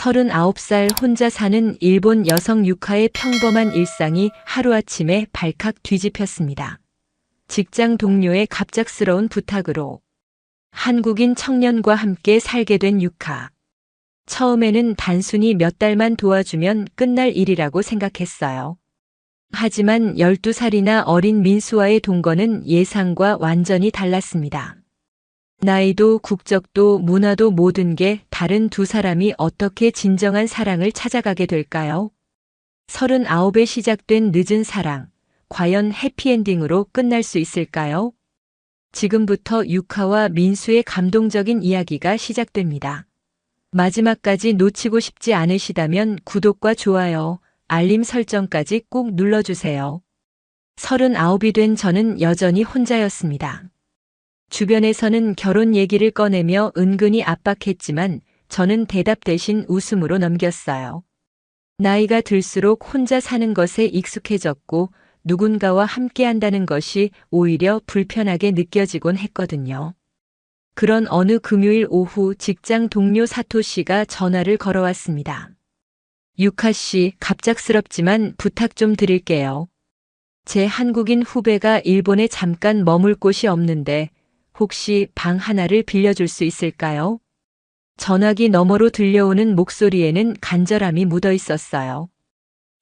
39살 혼자 사는 일본 여성 유카의 평범한 일상이 하루아침에 발칵 뒤집혔습니다. 직장 동료의 갑작스러운 부탁으로 한국인 청년과 함께 살게 된 유카. 처음에는 단순히 몇 달만 도와주면 끝날 일이라고 생각했어요. 하지만 12살이나 어린 민수와의 동거는 예상과 완전히 달랐습니다. 나이도 국적도 문화도 모든 게 다른 두 사람이 어떻게 진정한 사랑을 찾아가게 될까요? 39에 시작된 늦은 사랑, 과연 해피엔딩으로 끝날 수 있을까요? 지금부터 유카와 민수의 감동적인 이야기가 시작됩니다. 마지막까지 놓치고 싶지 않으시다면 구독과 좋아요, 알림 설정까지 꼭 눌러주세요. 39이 된 저는 여전히 혼자였습니다. 주변에서는 결혼 얘기를 꺼내며 은근히 압박했지만 저는 대답 대신 웃음으로 넘겼어요. 나이가 들수록 혼자 사는 것에 익숙해졌고 누군가와 함께 한다는 것이 오히려 불편하게 느껴지곤 했거든요. 그런 어느 금요일 오후 직장 동료 사토 씨가 전화를 걸어왔습니다. 유카 씨, 갑작스럽지만 부탁 좀 드릴게요. 제 한국인 후배가 일본에 잠깐 머물 곳이 없는데 혹시 방 하나를 빌려줄 수 있을까요? 전화기 너머로 들려오는 목소리에는 간절함이 묻어 있었어요.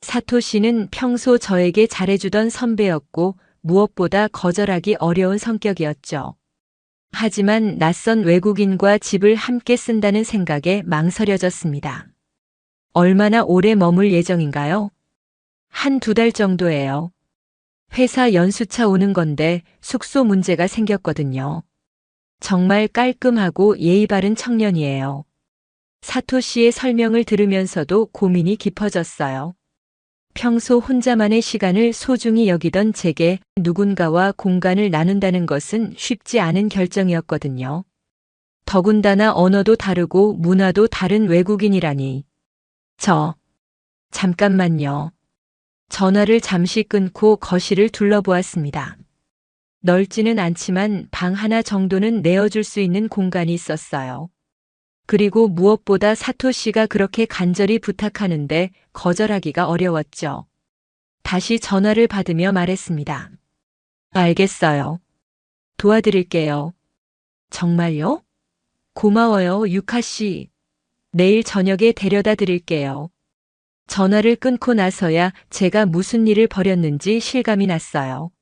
사토 씨는 평소 저에게 잘해주던 선배였고 무엇보다 거절하기 어려운 성격이었죠. 하지만 낯선 외국인과 집을 함께 쓴다는 생각에 망설여졌습니다. 얼마나 오래 머물 예정인가요? 1~2달 정도예요. 회사 연수차 오는 건데 숙소 문제가 생겼거든요. 정말 깔끔하고 예의 바른 청년이에요. 사토 씨의 설명을 들으면서도 고민이 깊어졌어요. 평소 혼자만의 시간을 소중히 여기던 제게 누군가와 공간을 나눈다는 것은 쉽지 않은 결정이었거든요. 더군다나 언어도 다르고 문화도 다른 외국인이라니. 잠깐만요. 전화를 잠시 끊고 거실을 둘러보았습니다. 넓지는 않지만 방 하나 정도는 내어줄 수 있는 공간이 있었어요. 그리고 무엇보다 사토 씨가 그렇게 간절히 부탁하는데 거절하기가 어려웠죠. 다시 전화를 받으며 말했습니다. 알겠어요. 도와드릴게요. 정말요? 고마워요, 유카 씨. 내일 저녁에 데려다 드릴게요. 전화를 끊고 나서야 제가 무슨 일을 벌였는지 실감이 났어요.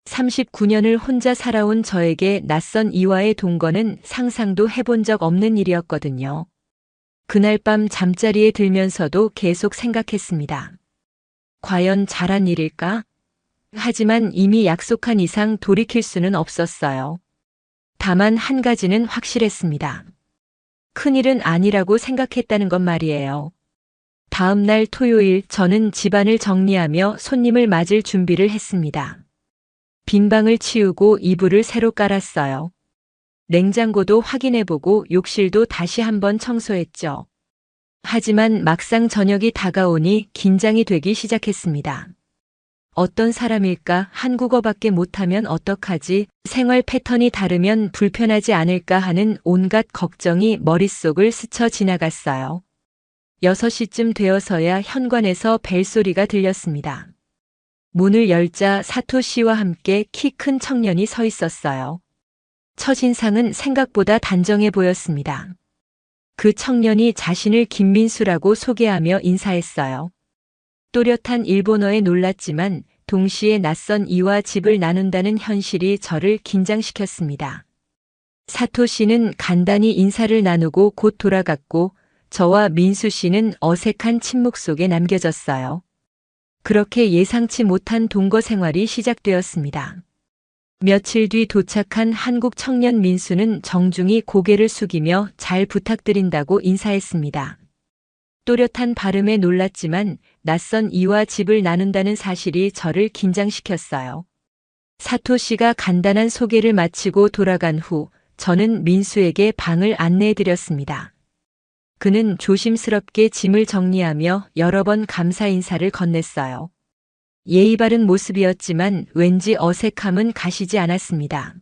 39년을 혼자 살아온 저에게 낯선 이와의 동거는 상상도 해본 적 없는 일이었거든요. 그날 밤 잠자리에 들면서도 계속 생각했습니다. 과연 잘한 일일까? 하지만 이미 약속한 이상 돌이킬 수는 없었어요. 다만 한 가지는 확실했습니다. 큰일은 아니라고 생각했다는 것 말이에요. 다음 날 토요일 저는 집안을 정리하며 손님을 맞을 준비를 했습니다. 빈 방을 치우고 이불을 새로 깔았어요. 냉장고도 확인해보고 욕실도 다시 한번 청소했죠. 하지만 막상 저녁이 다가오니 긴장이 되기 시작했습니다. 어떤 사람일까? 한국어밖에 못하면 어떡하지? 생활 패턴이 다르면 불편하지 않을까 하는 온갖 걱정이 머릿속을 스쳐 지나갔어요. 6시쯤 되어서야 현관에서 벨소리가 들렸습니다. 문을 열자 사토 씨와 함께 키 큰 청년이 서 있었어요. 첫인상은 생각보다 단정해 보였습니다. 그 청년이 자신을 김민수라고 소개하며 인사했어요. 또렷한 일본어에 놀랐지만 동시에 낯선 이와 집을 나눈다는 현실이 저를 긴장시켰습니다. 사토 씨는 간단히 인사를 나누고 곧 돌아갔고 저와 민수 씨는 어색한 침묵 속에 남겨졌어요. 그렇게 예상치 못한 동거 생활이 시작되었습니다. 며칠 뒤 도착한 한국 청년 민수는 정중히 고개를 숙이며 잘 부탁드린다고 인사했습니다. 또렷한 발음에 놀랐지만 낯선 이와 집을 나눈다는 사실이 저를 긴장시켰어요. 사토 씨가 간단한 소개를 마치고 돌아간 후 저는 민수에게 방을 안내해드렸습니다. 그는 조심스럽게 짐을 정리하며 여러 번 감사 인사를 건넸어요. 예의 바른 모습이었지만 왠지 어색함은 가시지 않았습니다.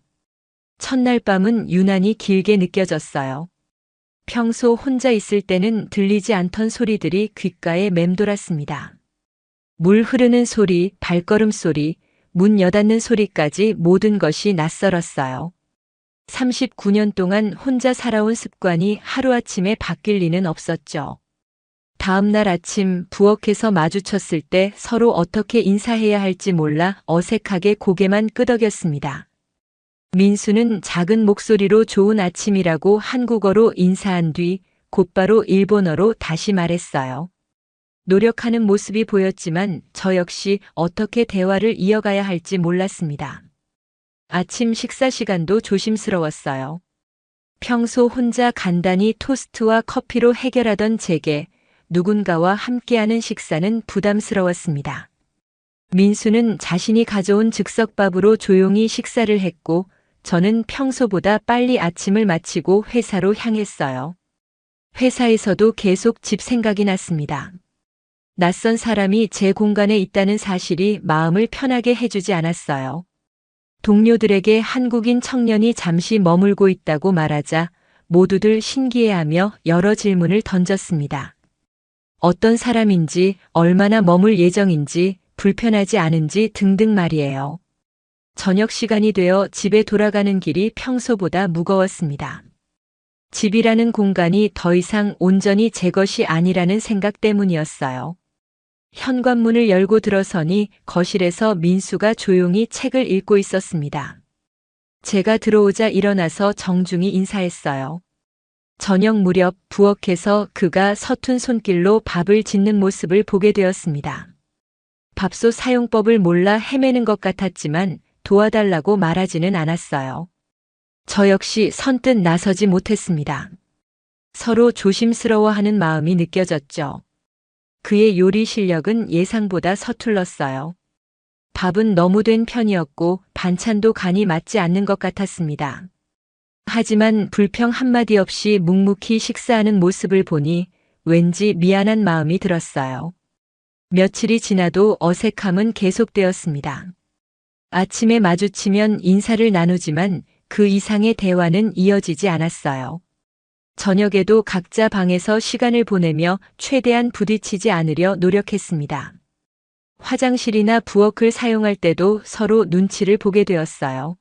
첫날 밤은 유난히 길게 느껴졌어요. 평소 혼자 있을 때는 들리지 않던 소리들이 귓가에 맴돌았습니다. 물 흐르는 소리, 발걸음 소리, 문 여닫는 소리까지 모든 것이 낯설었어요. 39년 동안 혼자 살아온 습관이 하루아침에 바뀔 리는 없었죠. 다음 날 아침 부엌에서 마주쳤을 때 서로 어떻게 인사해야 할지 몰라 어색하게 고개만 끄덕였습니다. 민수는 작은 목소리로 좋은 아침이라고 한국어로 인사한 뒤 곧바로 일본어로 다시 말했어요. 노력하는 모습이 보였지만 저 역시 어떻게 대화를 이어가야 할지 몰랐습니다. 아침 식사 시간도 조심스러웠어요. 평소 혼자 간단히 토스트와 커피로 해결하던 제게 누군가와 함께하는 식사는 부담스러웠습니다. 민수는 자신이 가져온 즉석밥으로 조용히 식사를 했고 저는 평소보다 빨리 아침을 마치고 회사로 향했어요. 회사에서도 계속 집 생각이 났습니다. 낯선 사람이 제 공간에 있다는 사실이 마음을 편하게 해주지 않았어요. 동료들에게 한국인 청년이 잠시 머물고 있다고 말하자 모두들 신기해하며 여러 질문을 던졌습니다. 어떤 사람인지, 얼마나 머물 예정인지, 불편하지 않은지 등등 말이에요. 저녁 시간이 되어 집에 돌아가는 길이 평소보다 무거웠습니다. 집이라는 공간이 더 이상 온전히 제 것이 아니라는 생각 때문이었어요. 현관문을 열고 들어서니 거실에서 민수가 조용히 책을 읽고 있었습니다. 제가 들어오자 일어나서 정중히 인사했어요. 저녁 무렵 부엌에서 그가 서툰 손길로 밥을 짓는 모습을 보게 되었습니다. 밥솥 사용법을 몰라 헤매는 것 같았지만 도와달라고 말하지는 않았어요. 저 역시 선뜻 나서지 못했습니다. 서로 조심스러워하는 마음이 느껴졌죠. 그의 요리 실력은 예상보다 서툴렀어요. 밥은 너무 된 편이었고 반찬도 간이 맞지 않는 것 같았습니다. 하지만 불평 한마디 없이 묵묵히 식사하는 모습을 보니 왠지 미안한 마음이 들었어요. 며칠이 지나도 어색함은 계속되었습니다. 아침에 마주치면 인사를 나누지만 그 이상의 대화는 이어지지 않았어요. 저녁에도 각자 방에서 시간을 보내며 최대한 부딪히지 않으려 노력했습니다. 화장실이나 부엌을 사용할 때도 서로 눈치를 보게 되었어요.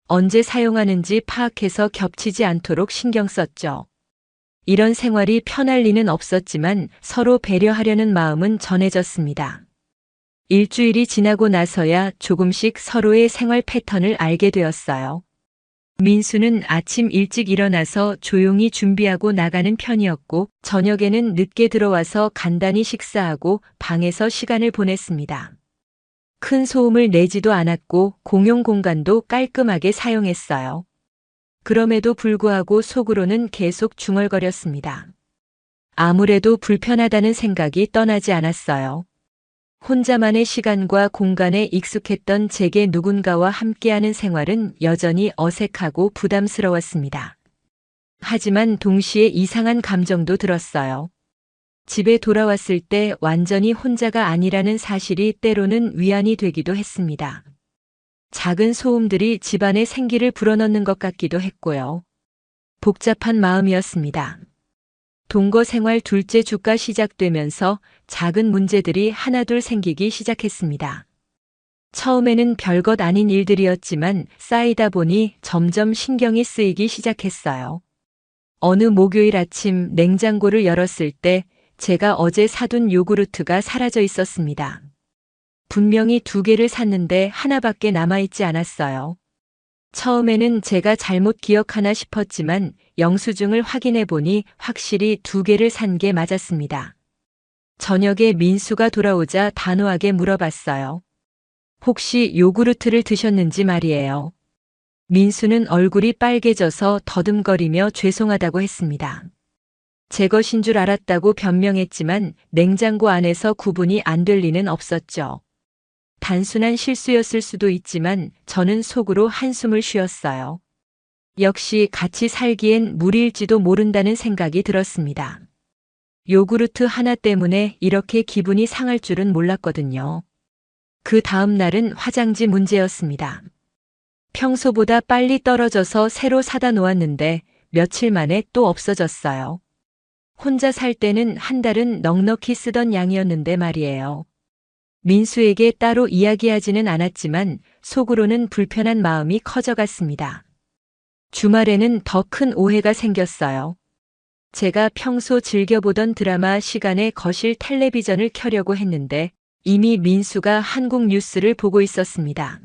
언제 사용하는지 파악해서 겹치지 않도록 신경 썼죠. 이런 생활이 편할 리는 없었지만 서로 배려하려는 마음은 전해졌습니다. 일주일이 지나고 나서야 조금씩 서로의 생활 패턴을 알게 되었어요. 민수는 아침 일찍 일어나서 조용히 준비하고 나가는 편이었고 저녁에는 늦게 들어와서 간단히 식사하고 방에서 시간을 보냈습니다. 큰 소음을 내지도 않았고 공용 공간도 깔끔하게 사용했어요. 그럼에도 불구하고 속으로는 계속 중얼거렸습니다. 아무래도 불편하다는 생각이 떠나지 않았어요. 혼자만의 시간과 공간에 익숙했던 제게 누군가와 함께하는 생활은 여전히 어색하고 부담스러웠습니다. 하지만 동시에 이상한 감정도 들었어요. 집에 돌아왔을 때 완전히 혼자가 아니라는 사실이 때로는 위안이 되기도 했습니다. 작은 소음들이 집안에 생기를 불어넣는 것 같기도 했고요. 복잡한 마음이었습니다. 동거 생활 둘째 주가 시작되면서 작은 문제들이 하나둘 생기기 시작했습니다. 처음에는 별것 아닌 일들이었지만 쌓이다 보니 점점 신경이 쓰이기 시작했어요. 어느 목요일 아침 냉장고를 열었을 때 제가 어제 사둔 요구르트가 사라져 있었습니다. 분명히 2개를 샀는데 하나밖에 남아있지 않았어요. 처음에는 제가 잘못 기억하나 싶었지만 영수증을 확인해 보니 확실히 2개를 산 게 맞았습니다. 저녁에 민수가 돌아오자 단호하게 물어봤어요. 혹시 요구르트를 드셨는지 말이에요. 민수는 얼굴이 빨개져서 더듬거리며 죄송하다고 했습니다. 제 것인 줄 알았다고 변명했지만 냉장고 안에서 구분이 안 될 리는 없었죠. 단순한 실수였을 수도 있지만 저는 속으로 한숨을 쉬었어요. 역시 같이 살기엔 무리일지도 모른다는 생각이 들었습니다. 요구르트 하나 때문에 이렇게 기분이 상할 줄은 몰랐거든요. 그 다음 날은 화장지 문제였습니다. 평소보다 빨리 떨어져서 새로 사다 놓았는데 며칠 만에 또 없어졌어요. 혼자 살 때는 한 달은 넉넉히 쓰던 양이었는데 말이에요. 민수에게 따로 이야기하지는 않았지만 속으로는 불편한 마음이 커져갔습니다. 주말에는 더 큰 오해가 생겼어요. 제가 평소 즐겨보던 드라마 시간에 거실 텔레비전을 켜려고 했는데 이미 민수가 한국 뉴스를 보고 있었습니다.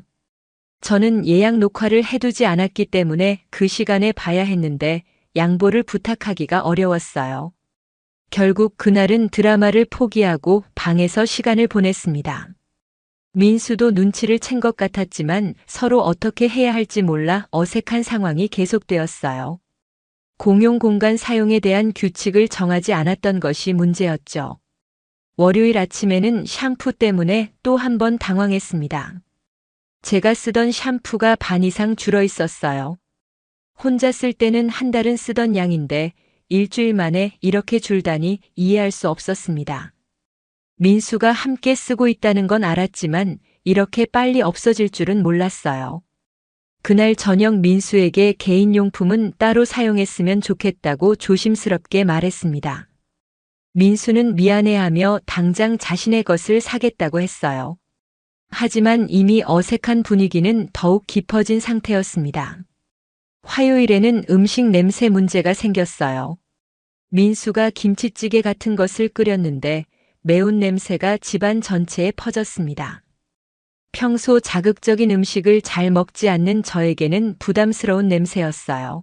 저는 예약 녹화를 해두지 않았기 때문에 그 시간에 봐야 했는데 양보를 부탁하기가 어려웠어요. 결국 그날은 드라마를 포기하고 방에서 시간을 보냈습니다. 민수도 눈치를 챈 것 같았지만 서로 어떻게 해야 할지 몰라 어색한 상황이 계속되었어요. 공용 공간 사용에 대한 규칙을 정하지 않았던 것이 문제였죠. 월요일 아침에는 샴푸 때문에 또 한 번 당황했습니다. 제가 쓰던 샴푸가 반 이상 줄어 있었어요. 혼자 쓸 때는 한 달은 쓰던 양인데 일주일 만에 이렇게 줄다니 이해할 수 없었습니다. 민수가 함께 쓰고 있다는 건 알았지만 이렇게 빨리 없어질 줄은 몰랐어요. 그날 저녁 민수에게 개인용품은 따로 사용했으면 좋겠다고 조심스럽게 말했습니다. 민수는 미안해하며 당장 자신의 것을 사겠다고 했어요. 하지만 이미 어색한 분위기는 더욱 깊어진 상태였습니다. 화요일에는 음식 냄새 문제가 생겼어요. 민수가 김치찌개 같은 것을 끓였는데 매운 냄새가 집안 전체에 퍼졌습니다. 평소 자극적인 음식을 잘 먹지 않는 저에게는 부담스러운 냄새였어요.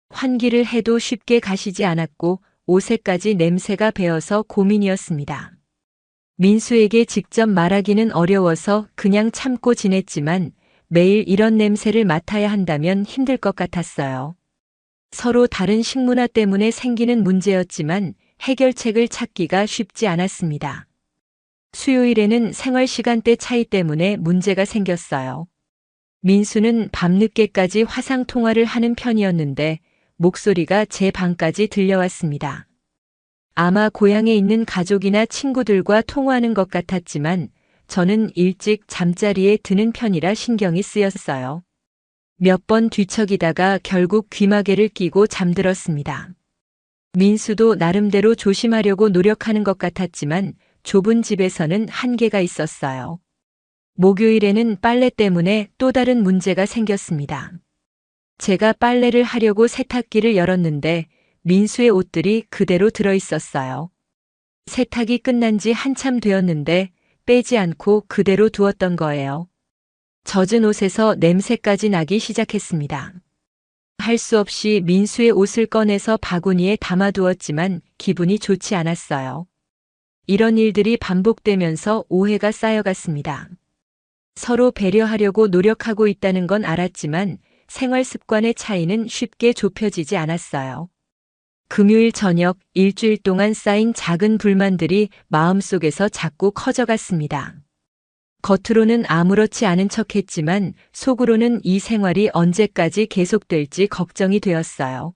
환기를 해도 쉽게 가시지 않았고 옷에까지 냄새가 배어서 고민이었습니다. 민수에게 직접 말하기는 어려워서 그냥 참고 지냈지만 매일 이런 냄새를 맡아야 한다면 힘들 것 같았어요. 서로 다른 식문화 때문에 생기는 문제였지만 해결책을 찾기가 쉽지 않았습니다. 수요일에는 생활 시간대 차이 때문에 문제가 생겼어요. 민수는 밤늦게까지 화상 통화를 하는 편이었는데 목소리가 제 방까지 들려왔습니다. 아마 고향에 있는 가족이나 친구들과 통화하는 것 같았지만 저는 일찍 잠자리에 드는 편이라 신경이 쓰였어요. 몇 번 뒤척이다가 결국 귀마개를 끼고 잠들었습니다. 민수도 나름대로 조심하려고 노력하는 것 같았지만 좁은 집에서는 한계가 있었어요. 목요일에는 빨래 때문에 또 다른 문제가 생겼습니다. 제가 빨래를 하려고 세탁기를 열었는데 민수의 옷들이 그대로 들어 있었어요. 세탁이 끝난 지 한참 되었는데 빼지 않고 그대로 두었던 거예요. 젖은 옷에서 냄새까지 나기 시작했습니다. 할 수 없이 민수의 옷을 꺼내서 바구니에 담아두었지만 기분이 좋지 않았어요. 이런 일들이 반복되면서 오해가 쌓여갔습니다. 서로 배려하려고 노력하고 있다는 건 알았지만 생활 습관의 차이는 쉽게 좁혀지지 않았어요. 금요일 저녁 일주일 동안 쌓인 작은 불만들이 마음속에서 자꾸 커져갔습니다. 겉으로는 아무렇지 않은 척했지만 속으로는 이 생활이 언제까지 계속될지 걱정이 되었어요.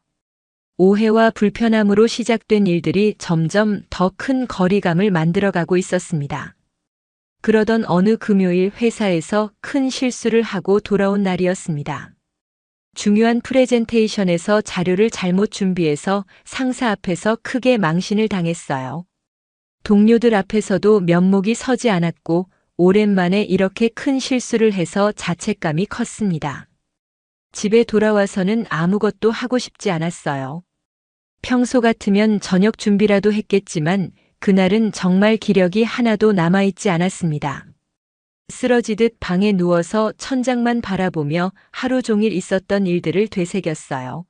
오해와 불편함으로 시작된 일들이 점점 더 큰 거리감을 만들어가고 있었습니다. 그러던 어느 금요일 회사에서 큰 실수를 하고 돌아온 날이었습니다. 중요한 프레젠테이션에서 자료를 잘못 준비해서 상사 앞에서 크게 망신을 당했어요. 동료들 앞에서도 면목이 서지 않았고 오랜만에 이렇게 큰 실수를 해서 자책감이 컸습니다. 집에 돌아와서는 아무것도 하고 싶지 않았어요. 평소 같으면 저녁 준비라도 했겠지만 그날은 정말 기력이 하나도 남아있지 않았습니다. 쓰러지듯 방에 누워서 천장만 바라보며 하루 종일 있었던 일들을 되새겼어요.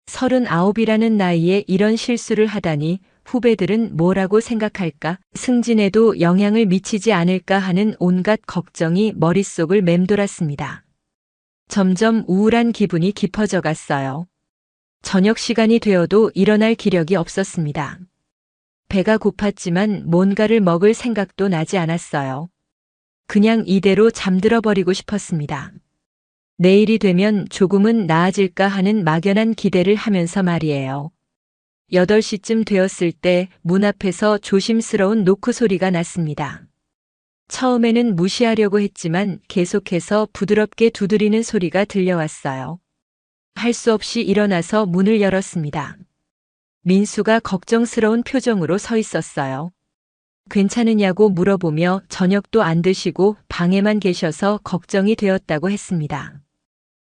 39이라는 나이에 이런 실수를 하다니 후배들은 뭐라고 생각할까? 승진에도 영향을 미치지 않을까 하는 온갖 걱정이 머릿속을 맴돌았습니다. 점점 우울한 기분이 깊어져 갔어요. 저녁 시간이 되어도 일어날 기력이 없었습니다. 배가 고팠지만 뭔가를 먹을 생각도 나지 않았어요. 그냥 이대로 잠들어 버리고 싶었습니다. 내일이 되면 조금은 나아질까 하는 막연한 기대를 하면서 말이에요. 8시쯤 되었을 때 문 앞에서 조심스러운 노크 소리가 났습니다. 처음에는 무시하려고 했지만 계속해서 부드럽게 두드리는 소리가 들려왔어요. 할 수 없이 일어나서 문을 열었습니다. 민수가 걱정스러운 표정으로 서 있었어요. 괜찮으냐고 물어보며 저녁도 안 드시고 방에만 계셔서 걱정이 되었다고 했습니다.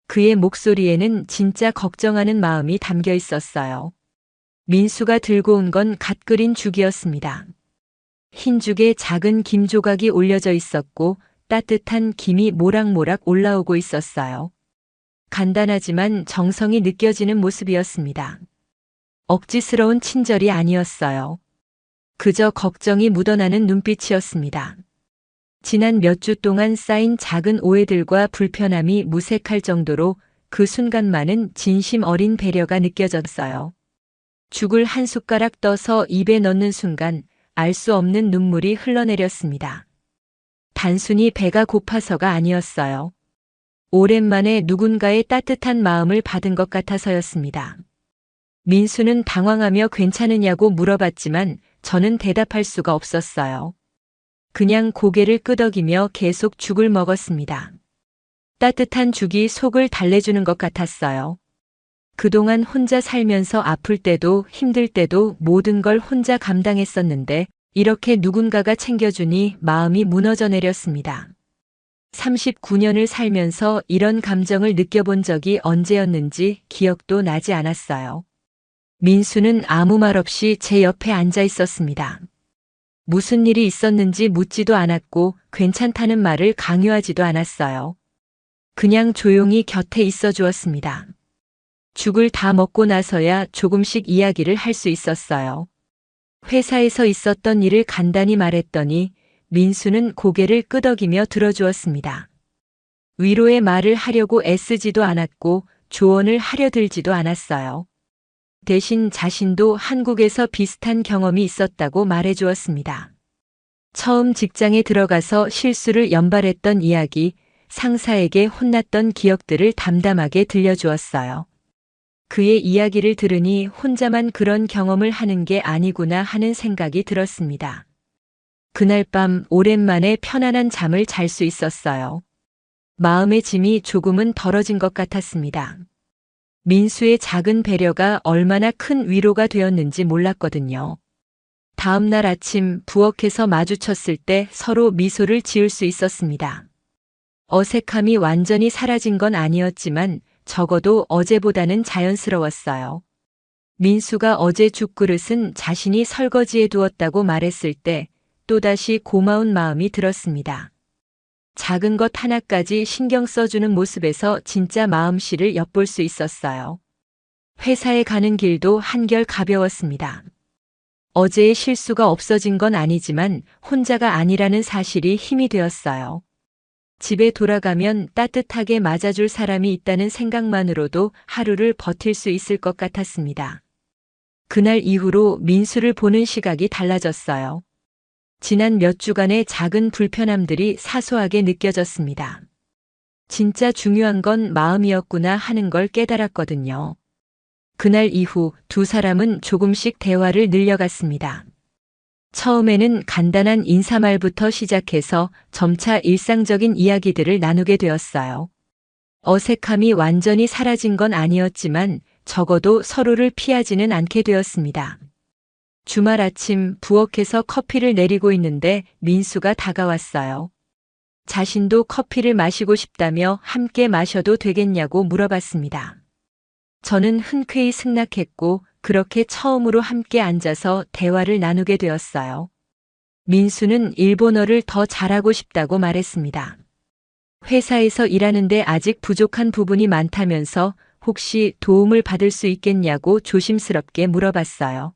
그의 목소리에는 진짜 걱정하는 마음이 담겨 있었어요. 민수가 들고 온 건 갓 끓인 죽이었습니다. 흰 죽에 작은 김 조각이 올려져 있었고 따뜻한 김이 모락모락 올라오고 있었어요. 간단하지만 정성이 느껴지는 모습이었습니다. 억지스러운 친절이 아니었어요. 그저 걱정이 묻어나는 눈빛이었습니다. 지난 몇 주 동안 쌓인 작은 오해들과 불편함이 무색할 정도로 그 순간만은 진심 어린 배려가 느껴졌어요. 죽을 한 숟가락 떠서 입에 넣는 순간 알 수 없는 눈물이 흘러내렸습니다. 단순히 배가 고파서가 아니었어요. 오랜만에 누군가의 따뜻한 마음을 받은 것 같아서였습니다. 민수는 당황하며 괜찮으냐고 물어봤지만 저는 대답할 수가 없었어요. 그냥 고개를 끄덕이며 계속 죽을 먹었습니다. 따뜻한 죽이 속을 달래주는 것 같았어요. 그동안 혼자 살면서 아플 때도 힘들 때도 모든 걸 혼자 감당했었는데 이렇게 누군가가 챙겨주니 마음이 무너져 내렸습니다. 39년을 살면서 이런 감정을 느껴본 적이 언제였는지 기억도 나지 않았어요. 민수는 아무 말 없이 제 옆에 앉아 있었습니다. 무슨 일이 있었는지 묻지도 않았고 괜찮다는 말을 강요하지도 않았어요. 그냥 조용히 곁에 있어 주었습니다. 죽을 다 먹고 나서야 조금씩 이야기를 할 수 있었어요. 회사에서 있었던 일을 간단히 말했더니 민수는 고개를 끄덕이며 들어주었습니다. 위로의 말을 하려고 애쓰지도 않았고 조언을 하려 들지도 않았어요. 대신 자신도 한국에서 비슷한 경험이 있었다고 말해주었습니다. 처음 직장에 들어가서 실수를 연발했던 이야기, 상사에게 혼났던 기억들을 담담하게 들려주었어요. 그의 이야기를 들으니 혼자만 그런 경험을 하는 게 아니구나 하는 생각이 들었습니다. 그날 밤 오랜만에 편안한 잠을 잘 수 있었어요. 마음의 짐이 조금은 덜어진 것 같았습니다. 민수의 작은 배려가 얼마나 큰 위로가 되었는지 몰랐거든요. 다음 날 아침 부엌에서 마주쳤을 때 서로 미소를 지을 수 있었습니다. 어색함이 완전히 사라진 건 아니었지만 적어도 어제보다는 자연스러웠어요. 민수가 어제 죽그릇은 자신이 설거지해 두었다고 말했을 때 또다시 고마운 마음이 들었습니다. 작은 것 하나까지 신경 써주는 모습에서 진짜 마음씨를 엿볼 수 있었어요. 회사에 가는 길도 한결 가벼웠습니다. 어제의 실수가 없어진 건 아니지만 혼자가 아니라는 사실이 힘이 되었어요. 집에 돌아가면 따뜻하게 맞아줄 사람이 있다는 생각만으로도 하루를 버틸 수 있을 것 같았습니다. 그날 이후로 민수를 보는 시각이 달라졌어요. 지난 몇 주간의 작은 불편함들이 사소하게 느껴졌습니다. 진짜 중요한 건 마음이었구나 하는 걸 깨달았거든요. 그날 이후 두 사람은 조금씩 대화를 늘려갔습니다. 처음에는 간단한 인사말부터 시작해서 점차 일상적인 이야기들을 나누게 되었어요. 어색함이 완전히 사라진 건 아니었지만 적어도 서로를 피하지는 않게 되었습니다. 주말 아침 부엌에서 커피를 내리고 있는데 민수가 다가왔어요. 자신도 커피를 마시고 싶다며 함께 마셔도 되겠냐고 물어봤습니다. 저는 흔쾌히 승낙했고 그렇게 처음으로 함께 앉아서 대화를 나누게 되었어요. 민수는 일본어를 더 잘하고 싶다고 말했습니다. 회사에서 일하는데 아직 부족한 부분이 많다면서 혹시 도움을 받을 수 있겠냐고 조심스럽게 물어봤어요.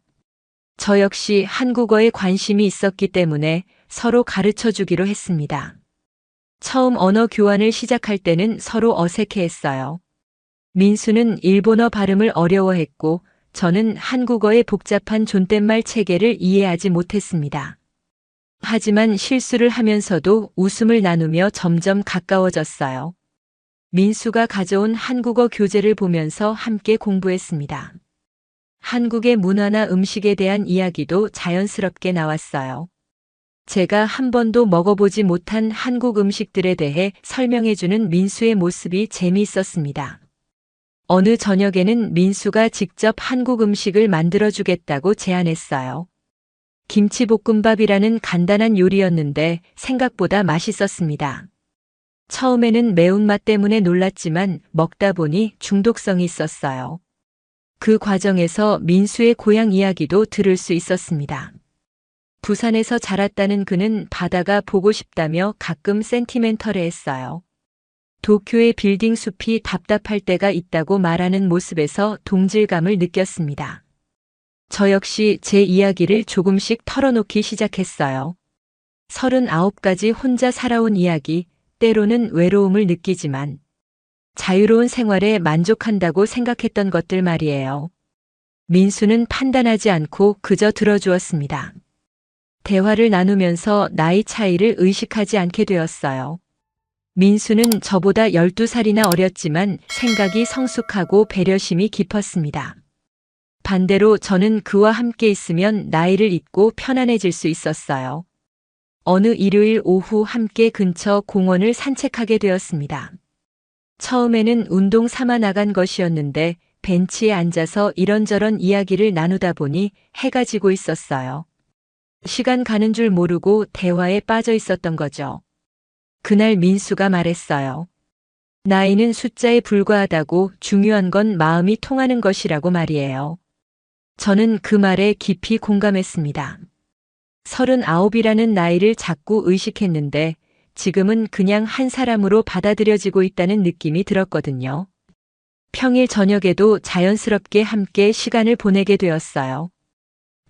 저 역시 한국어에 관심이 있었기 때문에 서로 가르쳐 주기로 했습니다. 처음 언어 교환을 시작할 때는 서로 어색해했어요. 민수는 일본어 발음을 어려워했고 저는 한국어의 복잡한 존댓말 체계를 이해하지 못했습니다. 하지만 실수를 하면서도 웃음을 나누며 점점 가까워졌어요. 민수가 가져온 한국어 교재를 보면서 함께 공부했습니다. 한국의 문화나 음식에 대한 이야기도 자연스럽게 나왔어요. 제가 한 번도 먹어보지 못한 한국 음식들에 대해 설명해주는 민수의 모습이 재미있었습니다. 어느 저녁에는 민수가 직접 한국 음식을 만들어주겠다고 제안했어요. 김치볶음밥이라는 간단한 요리였는데 생각보다 맛있었습니다. 처음에는 매운맛 때문에 놀랐지만 먹다 보니 중독성이 있었어요. 그 과정에서 민수의 고향 이야기도 들을 수 있었습니다. 부산에서 자랐다는 그는 바다가 보고 싶다며 가끔 센티멘털해했어요. 도쿄의 빌딩 숲이 답답할 때가 있다고 말하는 모습에서 동질감을 느꼈습니다. 저 역시 제 이야기를 조금씩 털어놓기 시작했어요. 39가지 혼자 살아온 이야기, 때로는 외로움을 느끼지만 자유로운 생활에 만족한다고 생각했던 것들 말이에요. 민수는 판단하지 않고 그저 들어주었습니다. 대화를 나누면서 나이 차이를 의식하지 않게 되었어요. 민수는 저보다 12살이나 어렸지만 생각이 성숙하고 배려심이 깊었습니다. 반대로 저는 그와 함께 있으면 나이를 잊고 편안해질 수 있었어요. 어느 일요일 오후 함께 근처 공원을 산책하게 되었습니다. 처음에는 운동 삼아 나간 것이었는데 벤치에 앉아서 이런저런 이야기를 나누다 보니 해가 지고 있었어요. 시간 가는 줄 모르고 대화에 빠져 있었던 거죠. 그날 민수가 말했어요. 나이는 숫자에 불과하다고 중요한 건 마음이 통하는 것이라고 말이에요. 저는 그 말에 깊이 공감했습니다. 39이라는 나이를 자꾸 의식했는데 지금은 그냥 한 사람으로 받아들여지고 있다는 느낌이 들었거든요. 평일 저녁에도 자연스럽게 함께 시간을 보내게 되었어요.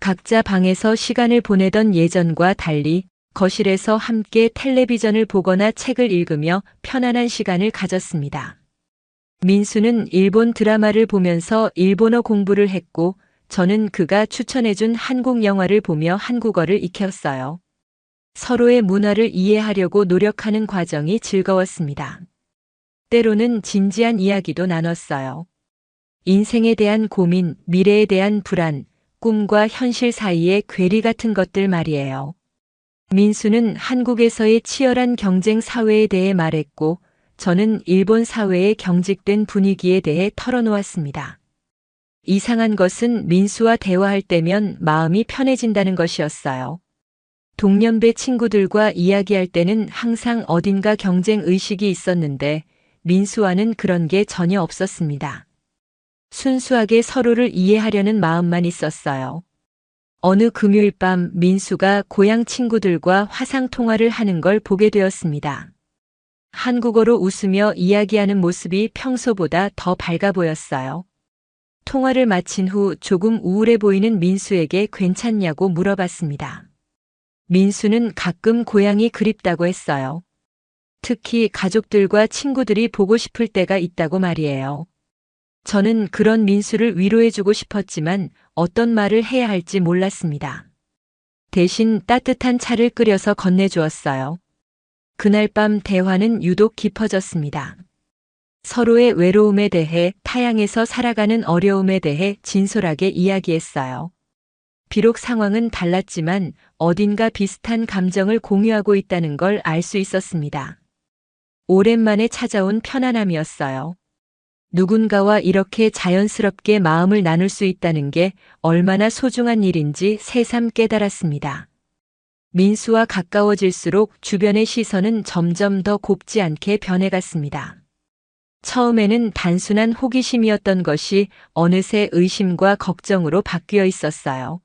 각자 방에서 시간을 보내던 예전과 달리 거실에서 함께 텔레비전을 보거나 책을 읽으며 편안한 시간을 가졌습니다. 민수는 일본 드라마를 보면서 일본어 공부를 했고 저는 그가 추천해준 한국 영화를 보며 한국어를 익혔어요. 서로의 문화를 이해하려고 노력하는 과정이 즐거웠습니다. 때로는 진지한 이야기도 나눴어요. 인생에 대한 고민, 미래에 대한 불안, 꿈과 현실 사이의 괴리 같은 것들 말이에요. 민수는 한국에서의 치열한 경쟁 사회에 대해 말했고 저는 일본 사회의 경직된 분위기에 대해 털어놓았습니다. 이상한 것은 민수와 대화할 때면 마음이 편해진다는 것이었어요. 동년배 친구들과 이야기할 때는 항상 어딘가 경쟁 의식이 있었는데 민수와는 그런 게 전혀 없었습니다. 순수하게 서로를 이해하려는 마음만 있었어요. 어느 금요일 밤 민수가 고향 친구들과 화상 통화를 하는 걸 보게 되었습니다. 한국어로 웃으며 이야기하는 모습이 평소보다 더 밝아 보였어요. 통화를 마친 후 조금 우울해 보이는 민수에게 괜찮냐고 물어봤습니다. 민수는 가끔 고향이 그립다고 했어요. 특히 가족들과 친구들이 보고 싶을 때가 있다고 말이에요. 저는 그런 민수를 위로해주고 싶었지만 어떤 말을 해야 할지 몰랐습니다. 대신 따뜻한 차를 끓여서 건네주었어요. 그날 밤 대화는 유독 깊어졌습니다. 서로의 외로움에 대해, 타향에서 살아가는 어려움에 대해 진솔하게 이야기했어요. 비록 상황은 달랐지만 어딘가 비슷한 감정을 공유하고 있다는 걸 알 수 있었습니다. 오랜만에 찾아온 편안함이었어요. 누군가와 이렇게 자연스럽게 마음을 나눌 수 있다는 게 얼마나 소중한 일인지 새삼 깨달았습니다. 민수와 가까워질수록 주변의 시선은 점점 더 곱지 않게 변해갔습니다. 처음에는 단순한 호기심이었던 것이 어느새 의심과 걱정으로 바뀌어 있었어요.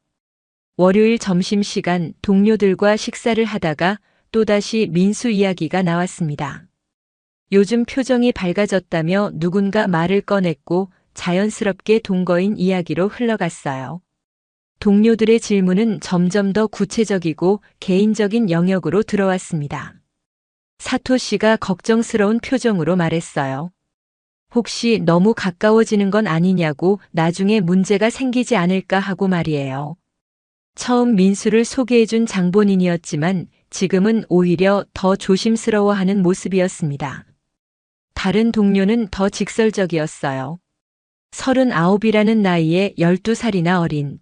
월요일 점심시간 동료들과 식사를 하다가 또다시 민수 이야기가 나왔습니다. 요즘 표정이 밝아졌다며 누군가 말을 꺼냈고 자연스럽게 동거인 이야기로 흘러갔어요. 동료들의 질문은 점점 더 구체적이고 개인적인 영역으로 들어왔습니다. 사토 씨가 걱정스러운 표정으로 말했어요. 혹시 너무 가까워지는 건 아니냐고, 나중에 문제가 생기지 않을까 하고 말이에요. 처음 민수를 소개해준 장본인이었지만 지금은 오히려 더 조심스러워하는 모습이었습니다. 다른 동료는 더 직설적이었어요. 39이라는 나이에 12살이나 어린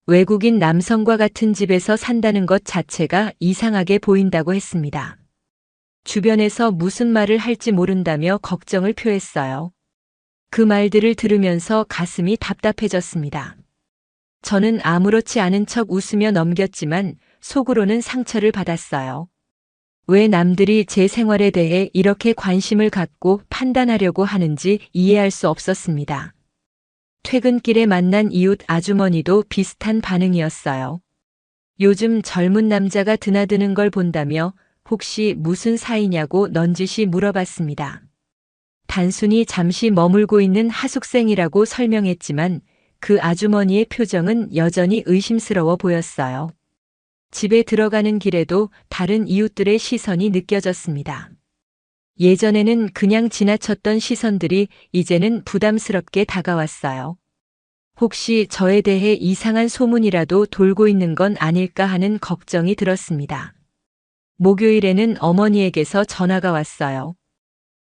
외국인 남성과 같은 집에서 산다는 것 자체가 이상하게 보인다고 했습니다. 주변에서 무슨 말을 할지 모른다며 걱정을 표했어요. 그 말들을 들으면서 가슴이 답답해졌습니다. 저는 아무렇지 않은 척 웃으며 넘겼지만 속으로는 상처를 받았어요. 왜 남들이 제 생활에 대해 이렇게 관심을 갖고 판단하려고 하는지 이해할 수 없었습니다. 퇴근길에 만난 이웃 아주머니도 비슷한 반응이었어요. 요즘 젊은 남자가 드나드는 걸 본다며 혹시 무슨 사이냐고 넌지시 물어봤습니다. 단순히 잠시 머물고 있는 하숙생이라고 설명했지만 그 아주머니의 표정은 여전히 의심스러워 보였어요. 집에 들어가는 길에도 다른 이웃들의 시선이 느껴졌습니다. 예전에는 그냥 지나쳤던 시선들이 이제는 부담스럽게 다가왔어요. 혹시 저에 대해 이상한 소문이라도 돌고 있는 건 아닐까 하는 걱정이 들었습니다. 목요일에는 어머니에게서 전화가 왔어요.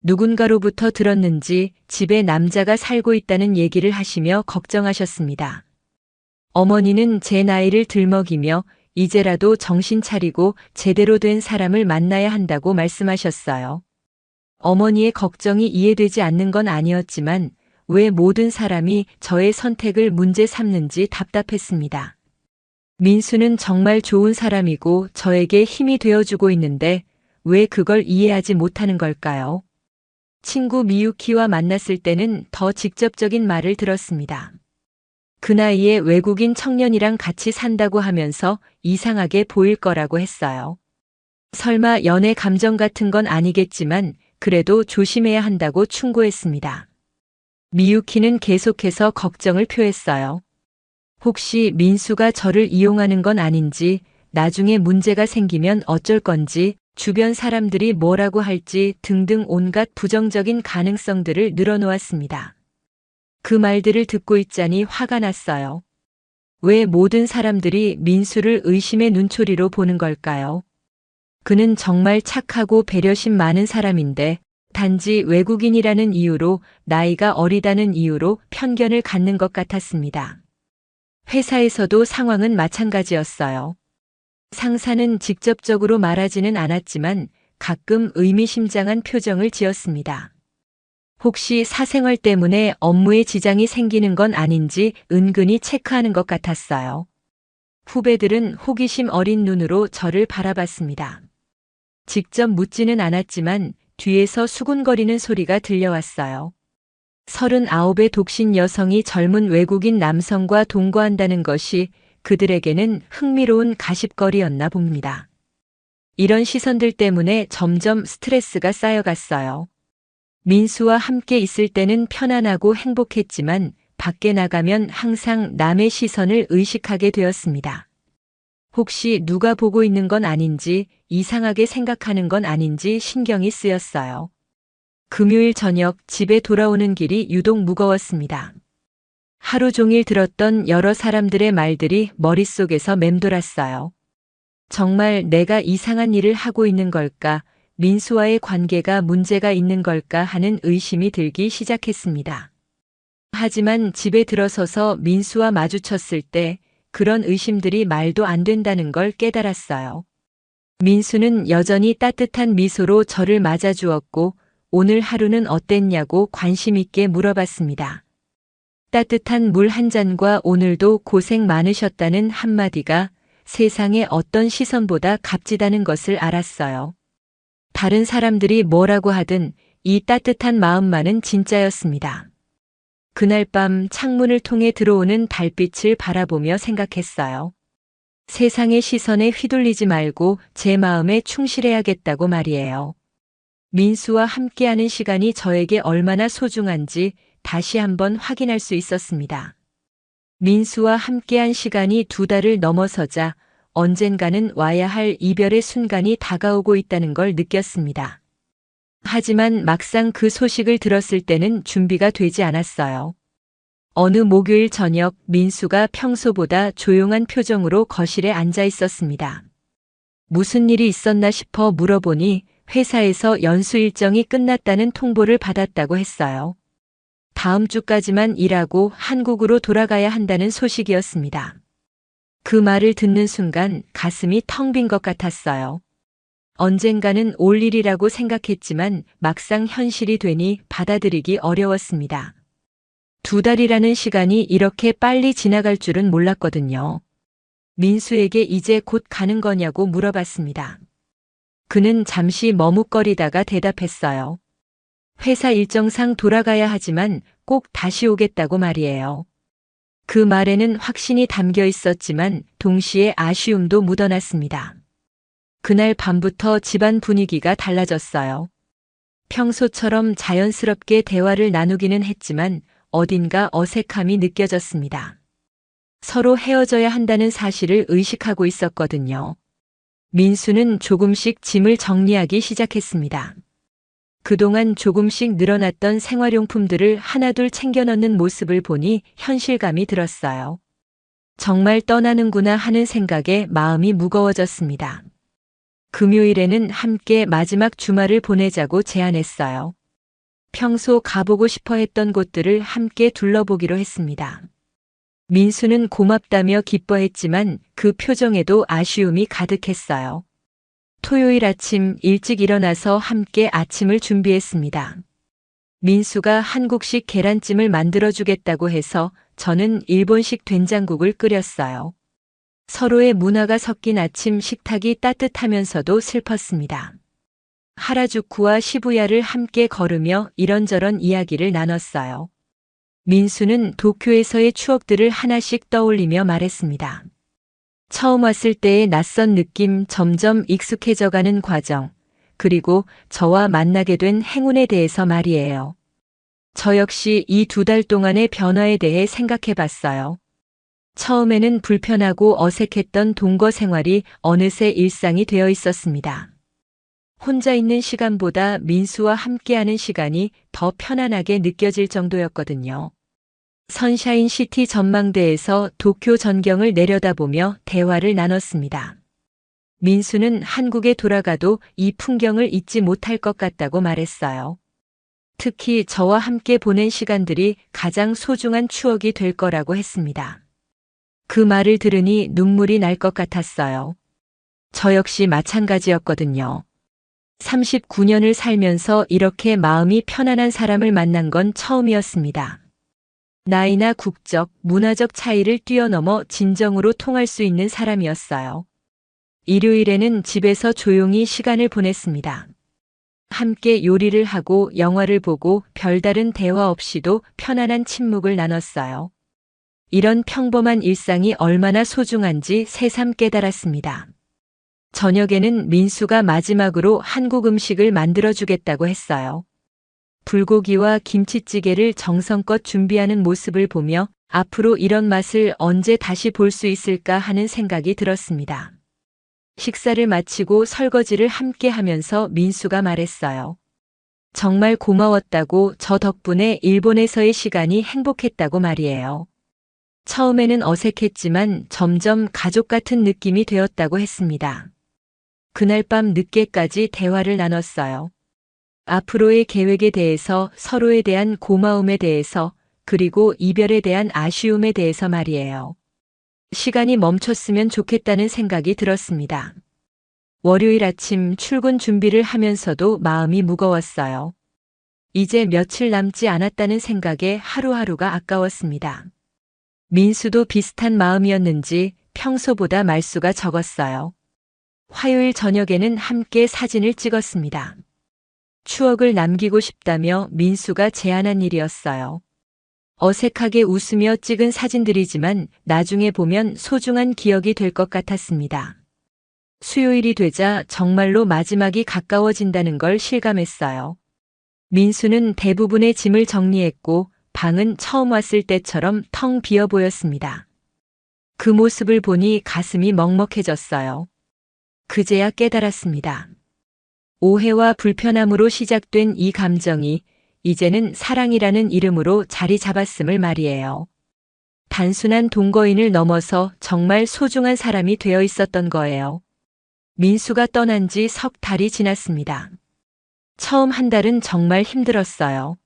누군가로부터 들었는지 집에 남자가 살고 있다는 얘기를 하시며 걱정하셨습니다. 어머니는 제 나이를 들먹이며 이제라도 정신 차리고 제대로 된 사람을 만나야 한다고 말씀하셨어요. 어머니의 걱정이 이해되지 않는 건 아니었지만 왜 모든 사람이 저의 선택을 문제 삼는지 답답했습니다. 민수는 정말 좋은 사람이고 저에게 힘이 되어주고 있는데 왜 그걸 이해하지 못하는 걸까요? 친구 미유키와 만났을 때는 더 직접적인 말을 들었습니다. 그 나이에 외국인 청년이랑 같이 산다고 하면서 이상하게 보일 거라고 했어요. 설마 연애 감정 같은 건 아니겠지만 그래도 조심해야 한다고 충고했습니다. 미유키는 계속해서 걱정을 표했어요. 혹시 민수가 저를 이용하는 건 아닌지, 나중에 문제가 생기면 어쩔 건지, 주변 사람들이 뭐라고 할지 등등 온갖 부정적인 가능성들을 늘어놓았습니다. 그 말들을 듣고 있자니 화가 났어요. 왜 모든 사람들이 민수를 의심의 눈초리로 보는 걸까요? 그는 정말 착하고 배려심 많은 사람인데 단지 외국인이라는 이유로, 나이가 어리다는 이유로 편견을 갖는 것 같았습니다. 회사에서도 상황은 마찬가지였어요. 상사는 직접적으로 말하지는 않았지만 가끔 의미심장한 표정을 지었습니다. 혹시 사생활 때문에 업무에 지장이 생기는 건 아닌지 은근히 체크하는 것 같았어요. 후배들은 호기심 어린 눈으로 저를 바라봤습니다. 직접 묻지는 않았지만 뒤에서 수군거리는 소리가 들려왔어요. 39의 독신 여성이 젊은 외국인 남성과 동거한다는 것이 그들에게는 흥미로운 가십거리였나 봅니다. 이런 시선들 때문에 점점 스트레스가 쌓여갔어요. 민수와 함께 있을 때는 편안하고 행복했지만 밖에 나가면 항상 남의 시선을 의식하게 되었습니다. 혹시 누가 보고 있는 건 아닌지, 이상하게 생각하는 건 아닌지 신경이 쓰였어요. 금요일 저녁 집에 돌아오는 길이 유독 무거웠습니다. 하루 종일 들었던 여러 사람들의 말들이 머릿속에서 맴돌았어요. 정말 내가 이상한 일을 하고 있는 걸까? 민수와의 관계가 문제가 있는 걸까 하는 의심이 들기 시작했습니다. 하지만 집에 들어서서 민수와 마주쳤을 때 그런 의심들이 말도 안 된다는 걸 깨달았어요. 민수는 여전히 따뜻한 미소로 저를 맞아주었고 오늘 하루는 어땠냐고 관심 있게 물어봤습니다. 따뜻한 물 한 잔과 오늘도 고생 많으셨다는 한마디가 세상의 어떤 시선보다 값지다는 것을 알았어요. 다른 사람들이 뭐라고 하든 이 따뜻한 마음만은 진짜였습니다. 그날 밤 창문을 통해 들어오는 달빛을 바라보며 생각했어요. 세상의 시선에 휘둘리지 말고 제 마음에 충실해야겠다고 말이에요. 민수와 함께하는 시간이 저에게 얼마나 소중한지 다시 한번 확인할 수 있었습니다. 민수와 함께한 시간이 2달을 넘어서자 언젠가는 와야 할 이별의 순간이 다가오고 있다는 걸 느꼈습니다. 하지만 막상 그 소식을 들었을 때는 준비가 되지 않았어요. 어느 목요일 저녁 민수가 평소보다 조용한 표정으로 거실에 앉아 있었습니다. 무슨 일이 있었나 싶어 물어보니 회사에서 연수 일정이 끝났다는 통보를 받았다고 했어요. 다음 주까지만 일하고 한국으로 돌아가야 한다는 소식이었습니다. 그 말을 듣는 순간 가슴이 텅 빈 것 같았어요. 언젠가는 올 일이라고 생각했지만 막상 현실이 되니 받아들이기 어려웠습니다. 2달이라는 시간이 이렇게 빨리 지나갈 줄은 몰랐거든요. 민수에게 이제 곧 가는 거냐고 물어봤습니다. 그는 잠시 머뭇거리다가 대답했어요. 회사 일정상 돌아가야 하지만 꼭 다시 오겠다고 말이에요. 그 말에는 확신이 담겨 있었지만 동시에 아쉬움도 묻어났습니다. 그날 밤부터 집안 분위기가 달라졌어요. 평소처럼 자연스럽게 대화를 나누기는 했지만 어딘가 어색함이 느껴졌습니다. 서로 헤어져야 한다는 사실을 의식하고 있었거든요. 민수는 조금씩 짐을 정리하기 시작했습니다. 그동안 조금씩 늘어났던 생활용품들을 하나둘 챙겨 넣는 모습을 보니 현실감이 들었어요. 정말 떠나는구나 하는 생각에 마음이 무거워졌습니다. 금요일에는 함께 마지막 주말을 보내자고 제안했어요. 평소 가보고 싶어 했던 곳들을 함께 둘러보기로 했습니다. 민수는 고맙다며 기뻐했지만 그 표정에도 아쉬움이 가득했어요. 토요일 아침 일찍 일어나서 함께 아침을 준비했습니다. 민수가 한국식 계란찜을 만들어주겠다고 해서 저는 일본식 된장국을 끓였어요. 서로의 문화가 섞인 아침 식탁이 따뜻하면서도 슬펐습니다. 하라주쿠와 시부야를 함께 걸으며 이런저런 이야기를 나눴어요. 민수는 도쿄에서의 추억들을 하나씩 떠올리며 말했습니다. 처음 왔을 때의 낯선 느낌, 점점 익숙해져가는 과정, 그리고 저와 만나게 된 행운에 대해서 말이에요. 저 역시 이 2달 동안의 변화에 대해 생각해 봤어요. 처음에는 불편하고 어색했던 동거 생활이 어느새 일상이 되어 있었습니다. 혼자 있는 시간보다 민수와 함께하는 시간이 더 편안하게 느껴질 정도였거든요. 선샤인 시티 전망대에서 도쿄 전경을 내려다보며 대화를 나눴습니다. 민수는 한국에 돌아가도 이 풍경을 잊지 못할 것 같다고 말했어요. 특히 저와 함께 보낸 시간들이 가장 소중한 추억이 될 거라고 했습니다. 그 말을 들으니 눈물이 날 것 같았어요. 저 역시 마찬가지였거든요. 39년을 살면서 이렇게 마음이 편안한 사람을 만난 건 처음이었습니다. 나이나 국적, 문화적 차이를 뛰어넘어 진정으로 통할 수 있는 사람이었어요. 일요일에는 집에서 조용히 시간을 보냈습니다. 함께 요리를 하고 영화를 보고 별다른 대화 없이도 편안한 침묵을 나눴어요. 이런 평범한 일상이 얼마나 소중한지 새삼 깨달았습니다. 저녁에는 민수가 마지막으로 한국 음식을 만들어주겠다고 했어요. 불고기와 김치찌개를 정성껏 준비하는 모습을 보며 앞으로 이런 맛을 언제 다시 볼 수 있을까 하는 생각이 들었습니다. 식사를 마치고 설거지를 함께 하면서 민수가 말했어요. 정말 고마웠다고, 저 덕분에 일본에서의 시간이 행복했다고 말이에요. 처음에는 어색했지만 점점 가족 같은 느낌이 되었다고 했습니다. 그날 밤 늦게까지 대화를 나눴어요. 앞으로의 계획에 대해서, 서로에 대한 고마움에 대해서, 그리고 이별에 대한 아쉬움에 대해서 말이에요. 시간이 멈췄으면 좋겠다는 생각이 들었습니다. 월요일 아침 출근 준비를 하면서도 마음이 무거웠어요. 이제 며칠 남지 않았다는 생각에 하루하루가 아까웠습니다. 민수도 비슷한 마음이었는지 평소보다 말수가 적었어요. 화요일 저녁에는 함께 사진을 찍었습니다. 추억을 남기고 싶다며 민수가 제안한 일이었어요. 어색하게 웃으며 찍은 사진들이지만 나중에 보면 소중한 기억이 될 것 같았습니다. 수요일이 되자 정말로 마지막이 가까워진다는 걸 실감했어요. 민수는 대부분의 짐을 정리했고 방은 처음 왔을 때처럼 텅 비어 보였습니다. 그 모습을 보니 가슴이 먹먹해졌어요. 그제야 깨달았습니다. 오해와 불편함으로 시작된 이 감정이 이제는 사랑이라는 이름으로 자리 잡았음을 말이에요. 단순한 동거인을 넘어서 정말 소중한 사람이 되어 있었던 거예요. 민수가 떠난 지 석 달이 지났습니다. 처음 한 달은 정말 힘들었어요.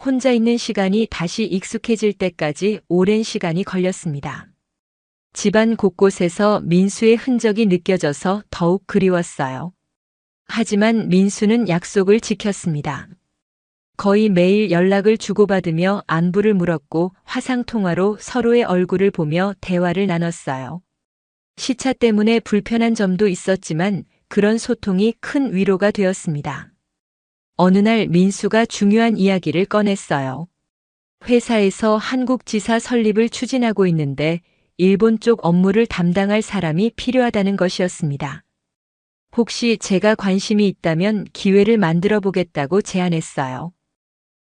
혼자 있는 시간이 다시 익숙해질 때까지 오랜 시간이 걸렸습니다. 집안 곳곳에서 민수의 흔적이 느껴져서 더욱 그리웠어요. 하지만 민수는 약속을 지켰습니다. 거의 매일 연락을 주고받으며 안부를 물었고 화상통화로 서로의 얼굴을 보며 대화를 나눴어요. 시차 때문에 불편한 점도 있었지만 그런 소통이 큰 위로가 되었습니다. 어느 날 민수가 중요한 이야기를 꺼냈어요. 회사에서 한국 지사 설립을 추진하고 있는데 일본 쪽 업무를 담당할 사람이 필요하다는 것이었습니다. 혹시 제가 관심이 있다면 기회를 만들어 보겠다고 제안했어요.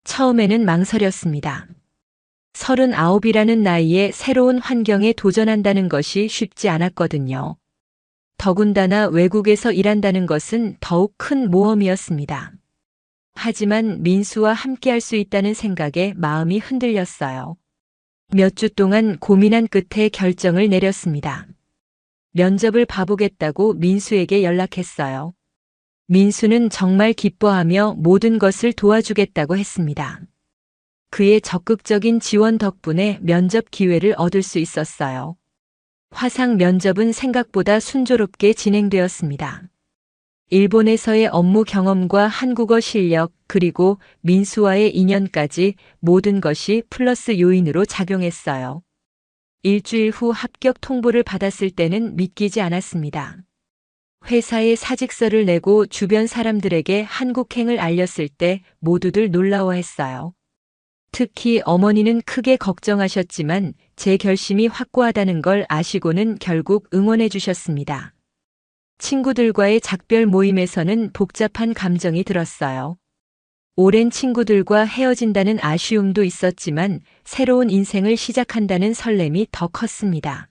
처음에는 망설였습니다. 39이라는 나이에 새로운 환경에 도전한다는 것이 쉽지 않았거든요. 더군다나 외국에서 일한다는 것은 더욱 큰 모험이었습니다. 하지만 민수와 함께할 수 있다는 생각에 마음이 흔들렸어요. 몇 주 동안 고민한 끝에 결정을 내렸습니다. 면접을 봐보겠다고 민수에게 연락했어요. 민수는 정말 기뻐하며 모든 것을 도와주겠다고 했습니다. 그의 적극적인 지원 덕분에 면접 기회를 얻을 수 있었어요. 화상 면접은 생각보다 순조롭게 진행되었습니다. 일본에서의 업무 경험과 한국어 실력 그리고 민수와의 인연까지 모든 것이 플러스 요인으로 작용했어요. 일주일 후 합격 통보를 받았을 때는 믿기지 않았습니다. 회사에 사직서를 내고 주변 사람들에게 한국행을 알렸을 때 모두들 놀라워했어요. 특히 어머니는 크게 걱정하셨지만 제 결심이 확고하다는 걸 아시고는 결국 응원해 주셨습니다. 친구들과의 작별 모임에서는 복잡한 감정이 들었어요. 오랜 친구들과 헤어진다는 아쉬움도 있었지만 새로운 인생을 시작한다는 설렘이 더 컸습니다.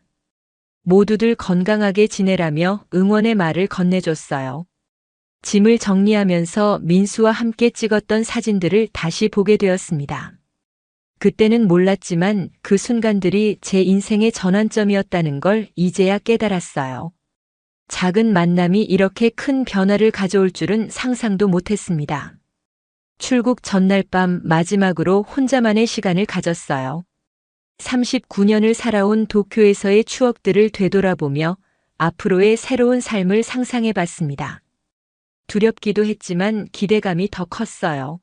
모두들 건강하게 지내라며 응원의 말을 건네줬어요. 짐을 정리하면서 민수와 함께 찍었던 사진들을 다시 보게 되었습니다. 그때는 몰랐지만 그 순간들이 제 인생의 전환점이었다는 걸 이제야 깨달았어요. 작은 만남이 이렇게 큰 변화를 가져올 줄은 상상도 못했습니다. 출국 전날 밤 마지막으로 혼자만의 시간을 가졌어요. 39년을 살아온 도쿄에서의 추억들을 되돌아보며 앞으로의 새로운 삶을 상상해 봤습니다. 두렵기도 했지만 기대감이 더 컸어요.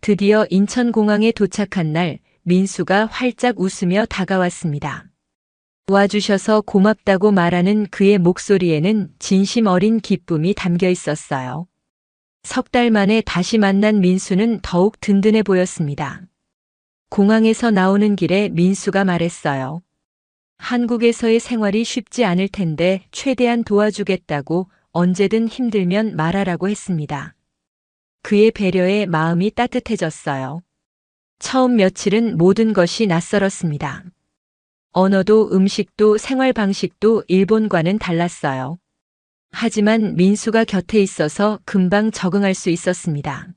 드디어 인천공항에 도착한 날 민수가 활짝 웃으며 다가왔습니다. 와주셔서 고맙다고 말하는 그의 목소리에는 진심 어린 기쁨이 담겨 있었어요. 석 달 만에 다시 만난 민수는 더욱 든든해 보였습니다. 공항에서 나오는 길에 민수가 말했어요. 한국에서의 생활이 쉽지 않을 텐데 최대한 도와주겠다고 언제든 힘들면 말하라고 했습니다. 그의 배려에 마음이 따뜻해졌어요. 처음 며칠은 모든 것이 낯설었습니다. 언어도 음식도 생활 방식도 일본과는 달랐어요. 하지만 민수가 곁에 있어서 금방 적응할 수 있었습니다.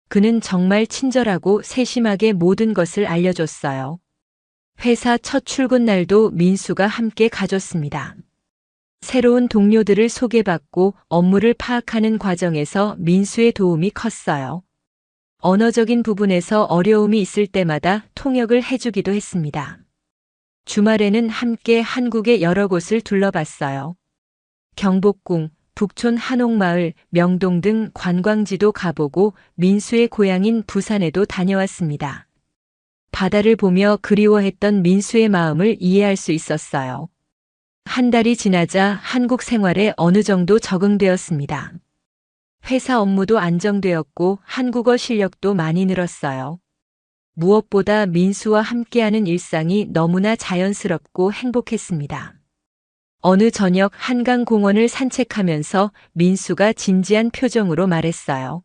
그는 정말 친절하고 세심하게 모든 것을 알려줬어요. 회사 첫 출근 날도 민수가 함께 가줬습니다. 새로운 동료들을 소개받고 업무를 파악하는 과정에서 민수의 도움이 컸어요. 언어적인 부분에서 어려움이 있을 때마다 통역을 해주기도 했습니다. 주말에는 함께 한국의 여러 곳을 둘러봤어요. 경복궁, 북촌 한옥마을, 명동 등 관광지도 가보고 민수의 고향인 부산에도 다녀왔습니다. 바다를 보며 그리워했던 민수의 마음을 이해할 수 있었어요. 한 달이 지나자 한국 생활에 어느 정도 적응되었습니다. 회사 업무도 안정되었고 한국어 실력도 많이 늘었어요. 무엇보다 민수와 함께하는 일상이 너무나 자연스럽고 행복했습니다. 어느 저녁 한강공원을 산책하면서 민수가 진지한 표정으로 말했어요.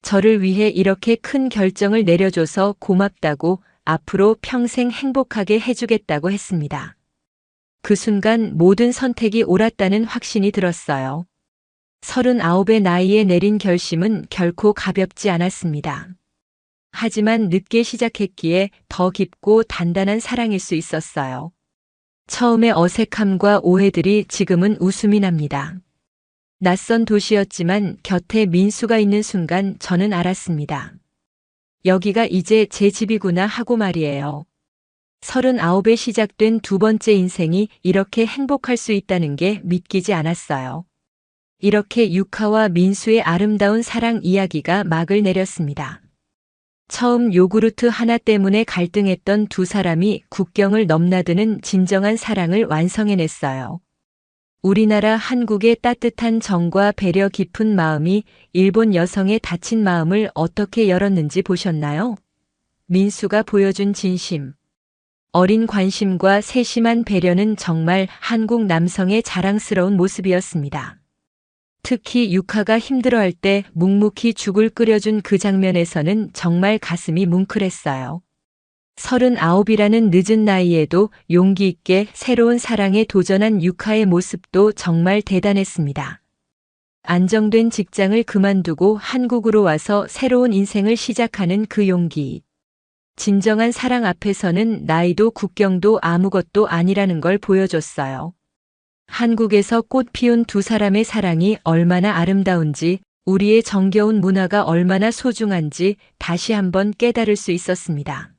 저를 위해 이렇게 큰 결정을 내려줘서 고맙다고 앞으로 평생 행복하게 해주겠다고 했습니다. 그 순간 모든 선택이 옳았다는 확신이 들었어요. 39의 나이에 내린 결심은 결코 가볍지 않았습니다. 하지만 늦게 시작했기에 더 깊고 단단한 사랑일 수 있었어요. 처음의 어색함과 오해들이 지금은 웃음이 납니다. 낯선 도시였지만 곁에 민수가 있는 순간 저는 알았습니다. 여기가 이제 제 집이구나 하고 말이에요. 39에 시작된 두 번째 인생이 이렇게 행복할 수 있다는 게 믿기지 않았어요. 이렇게 유카와 민수의 아름다운 사랑 이야기가 막을 내렸습니다. 처음 요구르트 하나 때문에 갈등했던 두 사람이 국경을 넘나드는 진정한 사랑을 완성해냈어요. 우리나라 한국의 따뜻한 정과 배려 깊은 마음이 일본 여성의 닫힌 마음을 어떻게 열었는지 보셨나요? 민수가 보여준 진심. 어린 관심과 세심한 배려는 정말 한국 남성의 자랑스러운 모습이었습니다. 특히 유카가 힘들어할 때 묵묵히 죽을 끓여준 그 장면에서는 정말 가슴이 뭉클했어요. 39이라는 늦은 나이에도 용기 있게 새로운 사랑에 도전한 유카의 모습도 정말 대단했습니다. 안정된 직장을 그만두고 한국으로 와서 새로운 인생을 시작하는 그 용기. 진정한 사랑 앞에서는 나이도 국경도 아무것도 아니라는 걸 보여줬어요. 한국에서 꽃 피운 두 사람의 사랑이 얼마나 아름다운지, 우리의 정겨운 문화가 얼마나 소중한지 다시 한번 깨달을 수 있었습니다.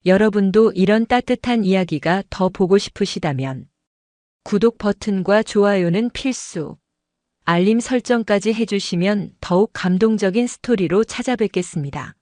여러분도 이런 따뜻한 이야기가 더 보고 싶으시다면 구독 버튼과 좋아요는 필수, 알림 설정까지 해주시면 더욱 감동적인 스토리로 찾아뵙겠습니다.